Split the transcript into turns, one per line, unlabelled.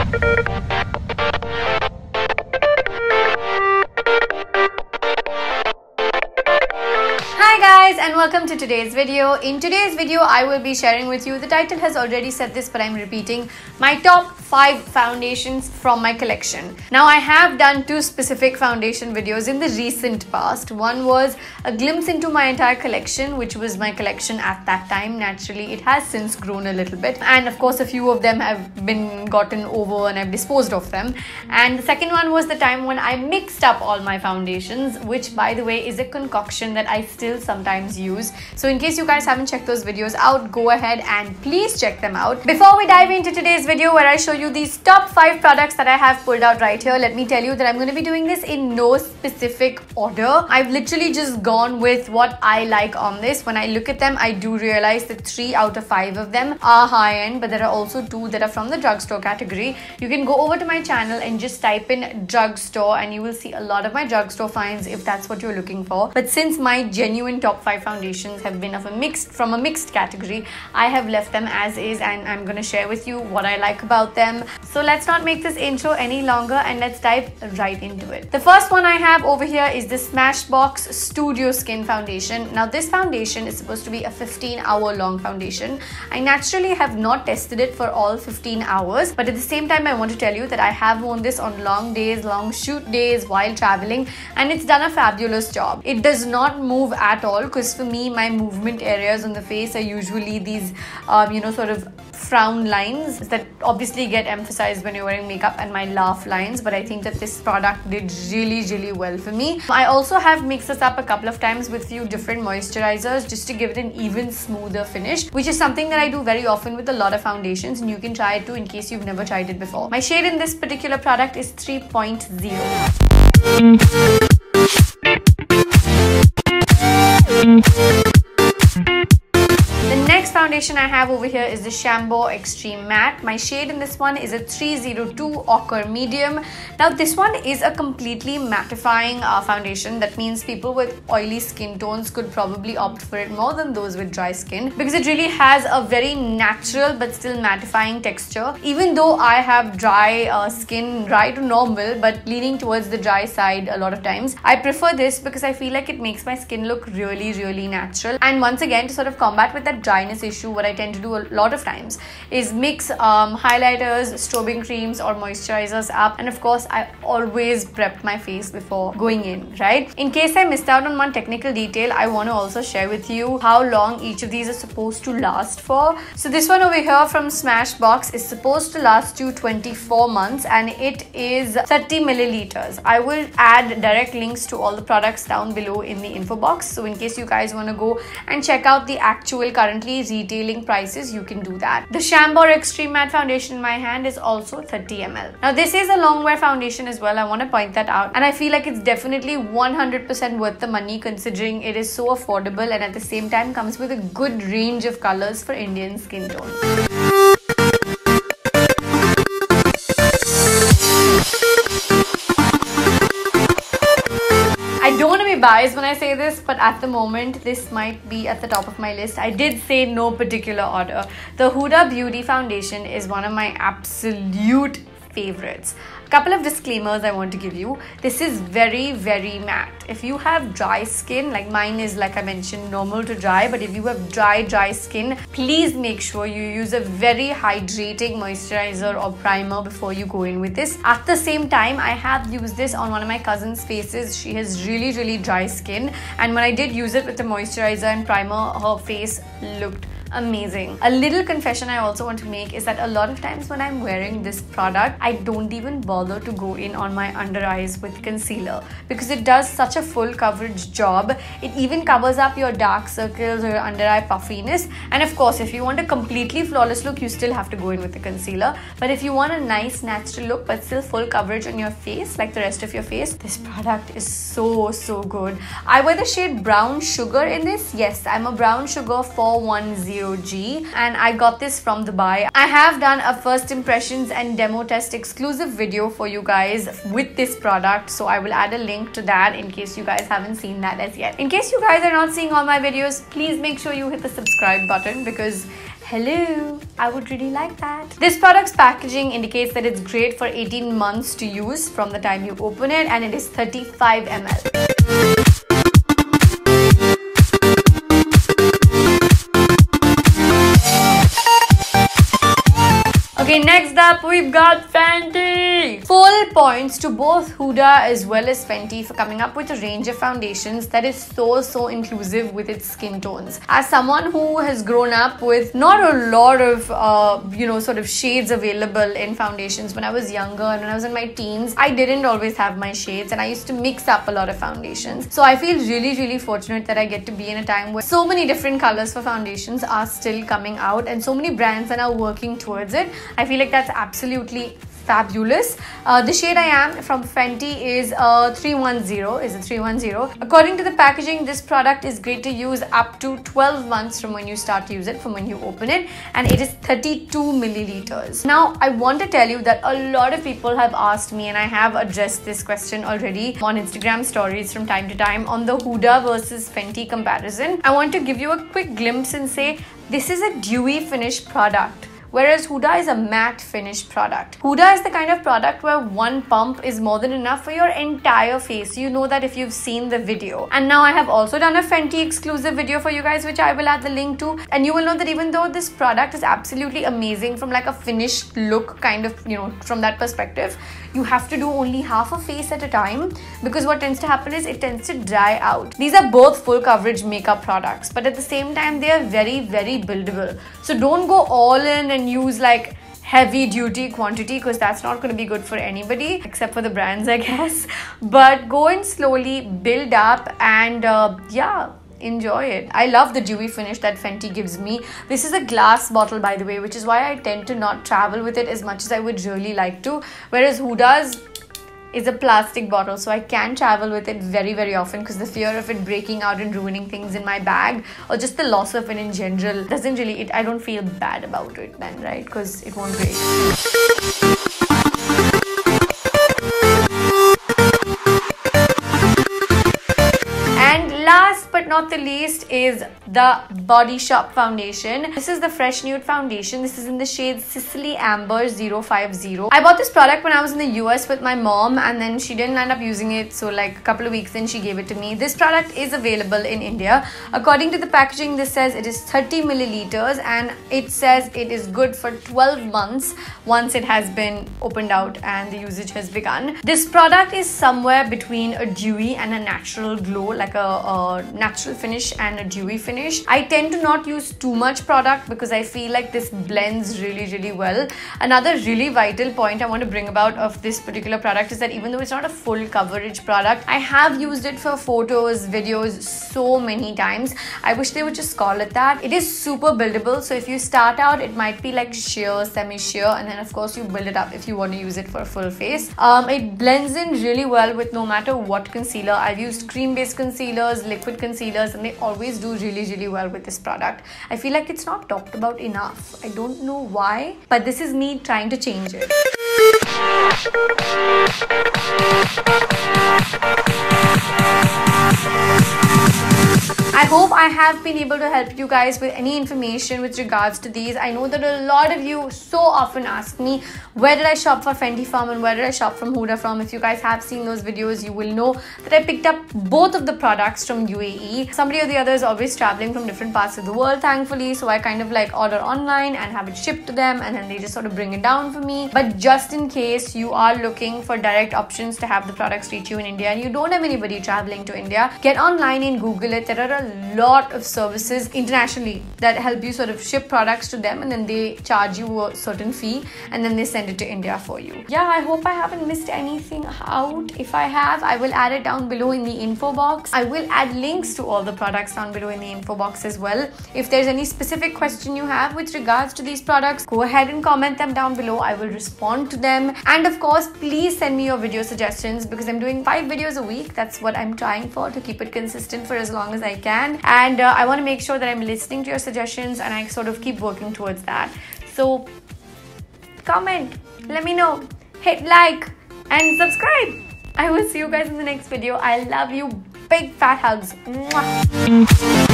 Hi guys, and welcome to today's video. In today's video, I will be sharing with you, the title has already said this, but I'm repeating, my top 5 foundations from my collection. Now, I have done 2 specific foundation videos in the recent past. One was a glimpse into my entire collection, which was my collection at that time. Naturally, it has since grown a little bit, and of course a few of them have been gotten over and I've disposed of them. And the second one was the time when I mixed up all my foundations, which by the way is a concoction that I still sometimes use. So in case you guys haven't checked those videos out, go ahead and please check them out. Before we dive into today's video where I show you these top 5 products that I have pulled out right here, let me tell you that I'm going to be doing this in no specific order. I've literally just gone with what I like on this. When I look at them, I do realize that 3 out of 5 of them are high-end, but there are also 2 that are from the drugstore category. You can go over to my channel and just type in drugstore and you will see a lot of my drugstore finds if that's what you're looking for. But since my genuine top 5 foundations have been from a mixed category, I have left them as is, and I'm going to share with you what I like about them. So let's not make this intro any longer and let's dive right into it. The first one I have over here is the Smashbox Studio Skin Foundation. Now this foundation is supposed to be a 15-hour long foundation. I naturally have not tested it for all 15 hours, but at the same time I want to tell you that I have worn this on long days, long shoot days while traveling, and it's done a fabulous job. It does not move at all, because for me, my movement areas on the face are usually these sort of frown lines that obviously get emphasized when you're wearing makeup, and my laugh lines, but I think that this product did really well for me. I also have mixed this up a couple of times with few different moisturizers just to give it an even smoother finish, which is something that I do very often with a lot of foundations, and you can try it too in case you've never tried it before. My shade in this particular product is 3.0. The next foundation I have over here is the Shampoo Extreme Matte. My shade in this one is a 302 Ochre Medium. Now this one is a completely mattifying foundation. That means people with oily skin tones could probably opt for it more than those with dry skin, because it really has a very natural but still mattifying texture. Even though I have dry skin, dry to normal, but leaning towards the dry side a lot of times, I prefer this because I feel like it makes my skin look really natural. And once again, to sort of combat with that dryness issue, what I tend to do a lot of times is mix highlighters, strobing creams or moisturizers up, and of course I always prep my face before going in, right? In case I missed out on one technical detail, I want to also share with you how long each of these are supposed to last for. So this one over here from Smashbox is supposed to last you 24 months and it is 30 milliliters. I will add direct links to all the products down below in the info box, so in case you guys want to go and check out the actual currently retailing prices, you can do that. The Shampoo Extreme Matte Foundation in my hand is also 30 ml. Now this is a long wear foundation as well, I want to point that out, and I feel like it's definitely 100% worth the money considering it is so affordable and at the same time comes with a good range of colors for Indian skin tones. I don't want to be biased when I say this, but at the moment this might be at the top of my list. I did say no particular order. The Huda Beauty Foundation is one of my absolute favorites. Couple of disclaimers I want to give you. This is very matte. If you have dry skin, like mine is, like I mentioned, normal to dry, but if you have dry skin, please make sure you use a very hydrating moisturizer or primer before you go in with this. At the same time, I have used this on one of my cousin's faces. She has really dry skin, and when I did use it with the moisturizer and primer, her face looked amazing. A little confession I also want to make is that a lot of times when I'm wearing this product, I don't even bother to go in on my under eyes with concealer because it does such a full coverage job. It even covers up your dark circles or your under eye puffiness, and of course if you want a completely flawless look, you still have to go in with the concealer. But if you want a nice natural look but still full coverage on your face like the rest of your face, this product is so good. I wear the shade Brown Sugar in this. Yes, I'm a Brown Sugar 410G and I got this from Dubai. I have done a first impressions and demo test exclusive video for you guys with this product, so I will add a link to that in case you guys haven't seen that as yet. In case you guys are not seeing all my videos, please make sure you hit the subscribe button because Hello, I would really like that. This product's packaging indicates that it's great for 18 months to use from the time you open it, and it is 35 ml. Okay, next up we've got Fenty. Full points to both Huda as well as Fenty for coming up with a range of foundations that is so inclusive with its skin tones. As someone who has grown up with not a lot of sort of shades available in foundations when I was younger and when I was in my teens, I didn't always have my shades and I used to mix up a lot of foundations. So I feel really fortunate that I get to be in a time where so many different colors for foundations are still coming out and so many brands are now working towards it. I feel like that's absolutely fabulous. The shade I am from Fenty is 310. According to the packaging, this product is great to use up to 12 months from when you start to use it, from when you open it, and it is 32 milliliters. Now, I want to tell you that a lot of people have asked me, and I have addressed this question already on Instagram stories from time to time on the Huda versus Fenty comparison. I want to give you a quick glimpse and say this is a dewy finish product, whereas Huda is a matte finish product. Huda is the kind of product where one pump is more than enough for your entire face. You know that if you've seen the video. And now I have also done a Fenty exclusive video for you guys, which I will add the link to. And you will know that even though this product is absolutely amazing from like a finished look kind of, from that perspective, you have to do only half a face at a time, because what tends to happen is it tends to dry out. These are both full coverage makeup products, but at the same time, they are very buildable. So don't go all in and use like heavy duty quantity, because that's not going to be good for anybody except for the brands, I guess. But go in slowly, build up, and enjoy it. I love the dewy finish that Fenty gives me. This is a glass bottle, by the way, which is why I tend to not travel with it as much as I would really like to, whereas Huda's is a plastic bottle, so I can travel with it very often, because the fear of it breaking out and ruining things in my bag, or just the loss of it in general, doesn't really, I don't feel bad about it then, right? Because it won't break. Last but not the least is the Body Shop foundation. This is the Fresh Nude foundation. This is in the shade Sicily Amber 050. I bought this product when I was in the US with my mom, and then she didn't end up using it, so like a couple of weeks then she gave it to me. This product is available in India. According to the packaging, this says it is 30 milliliters and it says it is good for 12 months once it has been opened out and the usage has begun. This product is somewhere between a dewy and a natural glow, like a natural finish and a dewy finish. I tend to not use too much product because I feel like this blends really well. Another really vital point I want to bring about of this particular product is that even though it's not a full coverage product, I have used it for photos, videos so many times. I wish they would just call it that. It is super buildable, so if you start out, it might be like sheer, semi-sheer, and then of course you build it up if you want to use it for a full face. It blends in really well with no matter what concealer. I've used cream-based concealers, liquid concealers, and they always do really well with this product. I feel like it's not talked about enough. I don't know why, but this is me trying to change it. I hope I have been able to help you guys with any information with regards to these. I know that a lot of you so often ask me, where did I shop for Fenty from and where did I shop from Huda from? If you guys have seen those videos, you will know that I picked up both of the products from UAE. Somebody or the other is always traveling from different parts of the world, thankfully, so I kind of like order online and have it shipped to them, and then they just sort of bring it down for me. But just in case you are looking for direct options to have the products reach you in India and you don't have anybody traveling to India, get online and Google it. There are a lot of services internationally that help you sort of ship products to them, and then they charge you a certain fee and then they send it to India for you. Yeah, I hope I haven't missed anything out. If I have, I will add it down below in the info box. I will add links to all the products down below in the info box as well. If there's any specific question you have with regards to these products, go ahead and comment them down below. I will respond to them. And of course, please send me your video suggestions, because I'm doing 5 videos a week. That's what I'm trying for, to keep it consistent for as long as I can. And I want to make sure that I'm listening to your suggestions and I sort of keep working towards that. So comment, let me know, hit like and subscribe. I will see you guys in the next video. I love you. Big fat hugs. Mwah.